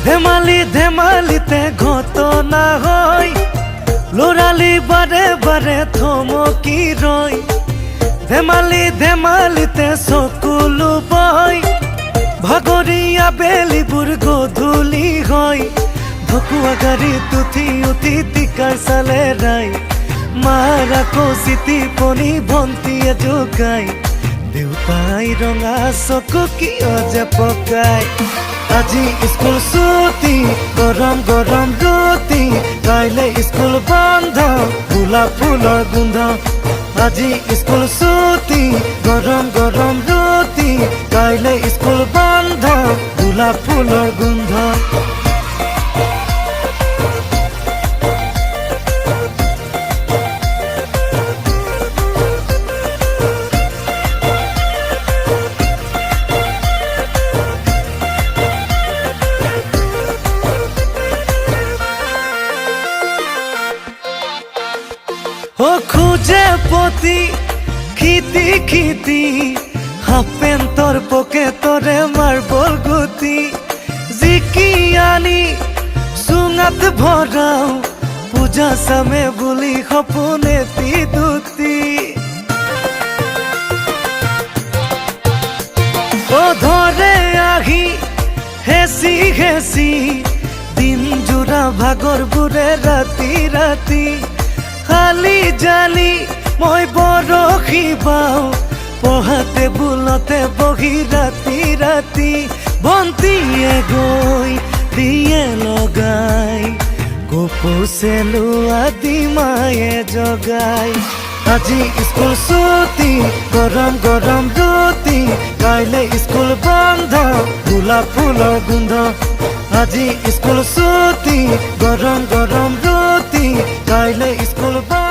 ধেমালি ধেমালিতে ঘটনা হয়, লৰালি বাৰে বাৰে থমকি ৰয়। ধেমালি ধেমালিতে চকুলো বয়, ভাগৰি আবেলিবোৰ গধূলি হয়। ভকুৱা গাড়ীত উঠি উঠি টিকাৰ চালে ৰাই, মাৰ আকৌ চিঠি পনি ভণ্টিয়ে জোকাই। দেউতাই ৰঙা চকু কিয় যে পকাই। আজি স্কুল ছুটি, গৰম গৰম ৰুটি, কাইলে স্কুল বন্ধ, গোলাপ ফুলৰ গোন্ধ। আজি স্কুল ছুটি, গৰম গৰম ৰুটি, কাইলে স্কুল বন্ধ, গোলাপ ফুলৰ গোন্ধ। ও খুঁজে পতি খিতি খিতি, হাফ পেণ্টৰ পকেটৰে মাৰ্বল গুটি, জিকি আনি চুঙাত ভৰাও, পূজা চামে বুলি সপোন এটি দুটি। ও ধৰে আহি হেঁচি হেঁচি, দিন জোৰা ভাগৰবোৰে ৰাতি ৰাতি। খালি জালি মই বৰশী বাওঁ, পঢ়া টেবুলতে বহি ৰাতি ৰাতি। ভণ্টিয়ে গৈ দিয়ে লগাই, কপৌচে লোৱা দিমায়ে জগাই। আজি স্কুল ছুটি, গৰম গৰম ৰুটি, কাইলে স্কুল বন্ধ, গোলাপ ফুলৰ গোন্ধ। আজি স্কুল ছুটি, গৰম গৰম ৰুটি, কাইলে স্কুল বন্ধ।